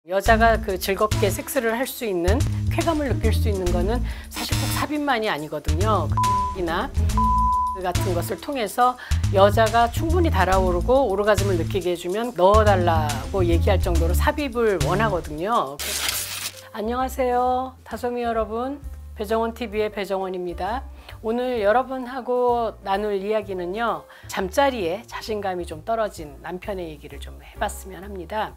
여자가 그 즐겁게 섹스를 할 수 있는 쾌감을 느낄 수 있는 거는 사실 꼭 삽입만이 아니거든요. 이나 같은 것을 통해서 여자가 충분히 달아오르고 오르가즘을 느끼게 해주면 넣어달라고 얘기할 정도로 삽입을 원하거든요. 안녕하세요, 다솜이 여러분. 배정원TV의 배정원입니다. 오늘 여러분하고 나눌 이야기는요, 잠자리에 자신감이 좀 떨어진 남편의 얘기를 좀 해봤으면 합니다.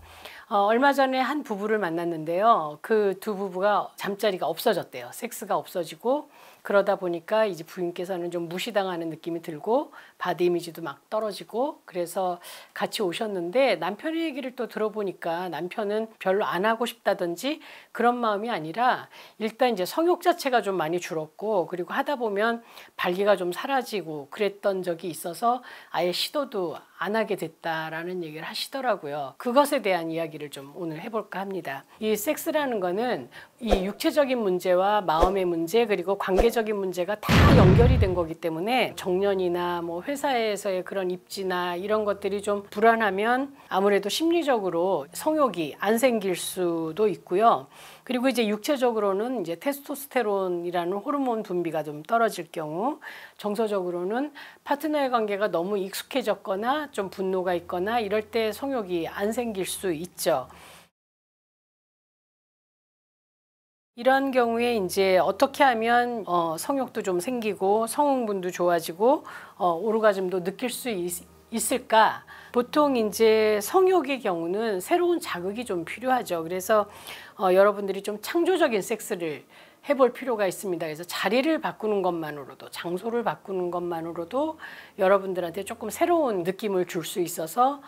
얼마 전에 한 부부를 만났는데요. 그 두 부부가 잠자리가 없어졌대요. 섹스가 없어지고 그러다 보니까 이제 부인께서는 좀 무시당하는 느낌이 들고 바디 이미지도 막 떨어지고 그래서 같이 오셨는데, 남편의 얘기를 또 들어보니까 남편은 별로 안 하고 싶다든지 그런 마음이 아니라 일단 이제 성욕 자체가 좀 많이 줄었고, 그리고 하다 보면 발기가 좀 사라지고 그랬던 적이 있어서 아예 시도도 안 하게 됐다라는 얘기를 하시더라고요. 그것에 대한 이야기를 좀 오늘 해볼까 합니다. 이 섹스라는 거는 이 육체적인 문제와 마음의 문제 그리고 관계적인 문제가 다 연결이 된 거기 때문에 정년이나 뭐 회사에서의 그런 입지나 이런 것들이 좀 불안하면 아무래도 심리적으로 성욕이 안 생길 수도 있고요. 그리고 이제 육체적으로는 이제 테스토스테론이라는 호르몬 분비가 좀 떨어질 경우, 정서적으로는 파트너의 관계가 너무 익숙해졌거나 좀 분노가 있거나 이럴 때 성욕이 안 생길 수 있죠. 이런 경우에 이제 어떻게 하면 성욕도 좀 생기고 성흥분도 좋아지고 오르가즘도 느낄 수 있을까? 보통 이제 성욕의 경우는 새로운 자극이 좀 필요하죠. 그래서 여러분들이 좀 창조적인 섹스를 해볼 필요가 있습니다. 그래서 자리를 바꾸는 것만으로도, 장소를 바꾸는 것만으로도 여러분들한테 조금 새로운 느낌을 줄 수 있어서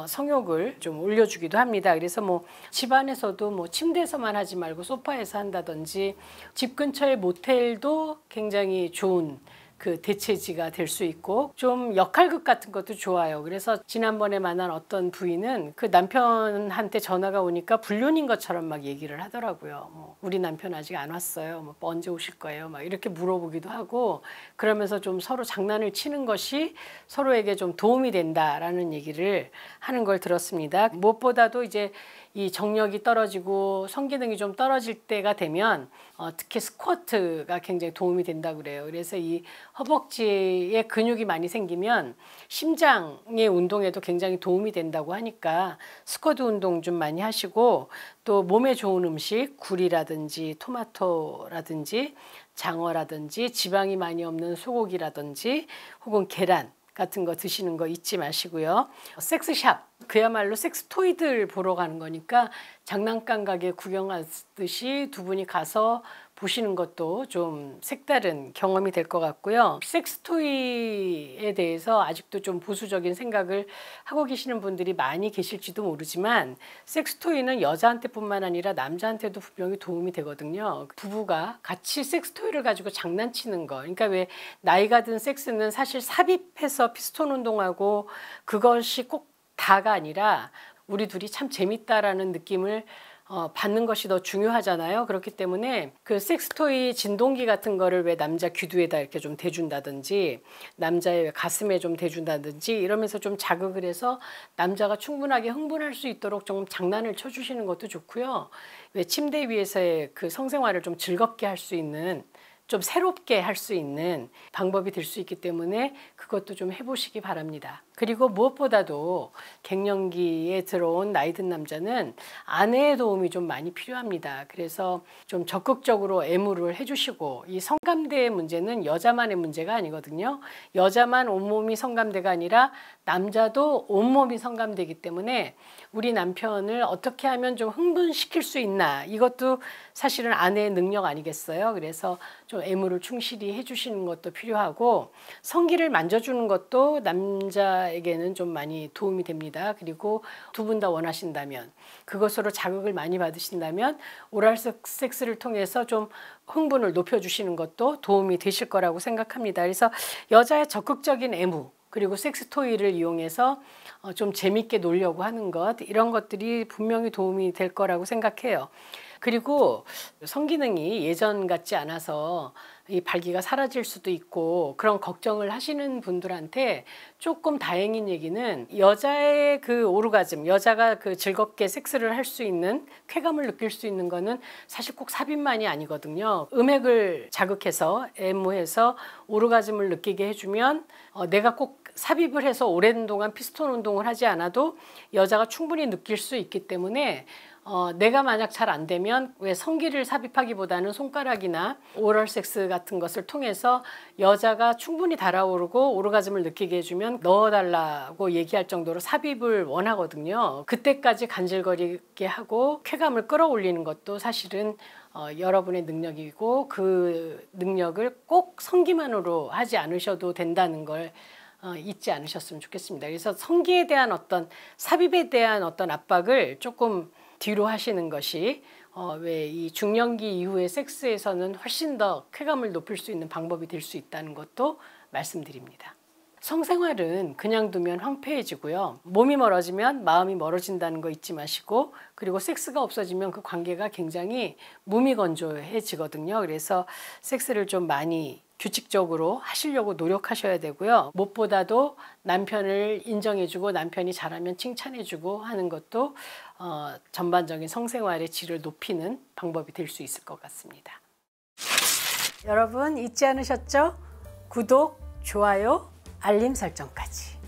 성욕을 좀 올려주기도 합니다. 그래서 뭐 집안에서도 뭐 침대에서만 하지 말고 소파에서 한다든지, 집 근처의 모텔도 굉장히 좋은 그 대체지가 될 수 있고, 좀 역할극 같은 것도 좋아요. 그래서 지난번에 만난 어떤 부인은 그 남편한테 전화가 오니까 불륜인 것처럼 막 얘기를 하더라고요. 뭐 우리 남편 아직 안 왔어요. 뭐 언제 오실 거예요? 막 이렇게 물어보기도 하고, 그러면서 좀 서로 장난을 치는 것이 서로에게 좀 도움이 된다라는 얘기를 하는 걸 들었습니다. 무엇보다도 이제 이 정력이 떨어지고 성기능이 좀 떨어질 때가 되면 특히 스쿼트가 굉장히 도움이 된다고 그래요. 그래서 이 허벅지에 근육이 많이 생기면 심장의 운동에도 굉장히 도움이 된다고 하니까 스쿼트 운동 좀 많이 하시고, 또 몸에 좋은 음식, 굴이라든지 토마토라든지 장어라든지 지방이 많이 없는 소고기라든지 혹은 계란 같은 거 드시는 거 잊지 마시고요. 섹스샵, 그야말로 섹스토이들 보러 가는 거니까 장난감 가게 구경하듯이 두 분이 가서 보시는 것도 좀 색다른 경험이 될 것 같고요. 섹스토이에 대해서 아직도 좀 보수적인 생각을 하고 계시는 분들이 많이 계실지도 모르지만, 섹스토이는 여자한테뿐만 아니라 남자한테도 분명히 도움이 되거든요. 부부가 같이 섹스토이를 가지고 장난치는 거, 그러니까 왜 나이가 든 섹스는 사실 삽입해서 피스톤 운동하고 그것이 꼭 다가 아니라 우리 둘이 참 재밌다라는 느낌을 받는 것이 더 중요하잖아요. 그렇기 때문에 그 섹스토이 진동기 같은 거를 왜 남자 귀두에다 이렇게 좀 대준다든지, 남자의 가슴에 좀 대준다든지 이러면서 좀 자극을 해서 남자가 충분하게 흥분할 수 있도록 좀 장난을 쳐주시는 것도 좋고요. 왜 침대 위에서의 그 성생활을 좀 즐겁게 할 수 있는, 좀 새롭게 할 수 있는 방법이 될 수 있기 때문에 그것도 좀 해보시기 바랍니다. 그리고 무엇보다도 갱년기에 들어온 나이 든 남자는 아내의 도움이 좀 많이 필요합니다. 그래서 좀 적극적으로 애무를 해주시고, 이 성감대의 문제는 여자만의 문제가 아니거든요. 여자만 온몸이 성감대가 아니라 남자도 온몸이 성감대이기 때문에 우리 남편을 어떻게 하면 좀 흥분시킬 수 있나, 이것도 사실은 아내의 능력 아니겠어요. 그래서 좀 애무를 충실히 해주시는 것도 필요하고, 성기를 만져주는 것도 남자에게는 좀 많이 도움이 됩니다. 그리고 두 분 다 원하신다면, 그것으로 자극을 많이 받으신다면 오랄 섹스를 통해서 좀 흥분을 높여주시는 것도 도움이 되실 거라고 생각합니다. 그래서 여자의 적극적인 애무, 그리고 섹스토이를 이용해서 좀 재밌게 놀려고 하는 것, 이런 것들이 분명히 도움이 될 거라고 생각해요. 그리고 성기능이 예전 같지 않아서 이 발기가 사라질 수도 있고 그런 걱정을 하시는 분들한테 조금 다행인 얘기는 여자의 그 오르가즘, 여자가 그 즐겁게 섹스를 할 수 있는 쾌감을 느낄 수 있는 거는 사실 꼭 삽입만이 아니거든요. 음액을 자극해서 애무해서 오르가즘을 느끼게 해주면 내가 꼭 삽입을 해서 오랜 동안 피스톤 운동을 하지 않아도 여자가 충분히 느낄 수 있기 때문에 내가 만약 잘 안 되면 왜 성기를 삽입하기보다는 손가락이나 오럴 섹스 같은 것을 통해서 여자가 충분히 달아오르고 오르가즘을 느끼게 해주면 넣어달라고 얘기할 정도로 삽입을 원하거든요. 그때까지 간질거리게 하고 쾌감을 끌어올리는 것도 사실은 여러분의 능력이고 그 능력을 꼭 성기만으로 하지 않으셔도 된다는 걸 잊지 않으셨으면 좋겠습니다. 그래서 성기에 대한 어떤 삽입에 대한 어떤 압박을 조금 뒤로 하시는 것이 왜 이 중년기 이후의 섹스에서는 훨씬 더 쾌감을 높일 수 있는 방법이 될 수 있다는 것도 말씀드립니다. 성생활은 그냥 두면 황폐해지고요. 몸이 멀어지면 마음이 멀어진다는 거 잊지 마시고, 그리고 섹스가 없어지면 그 관계가 굉장히 무미건조해지거든요. 그래서 섹스를 좀 많이 규칙적으로 하시려고 노력하셔야 되고요. 무엇보다도 남편을 인정해주고 남편이 잘하면 칭찬해주고 하는 것도 전반적인 성생활의 질을 높이는 방법이 될 수 있을 것 같습니다. 여러분 잊지 않으셨죠? 구독, 좋아요, 알림 설정까지.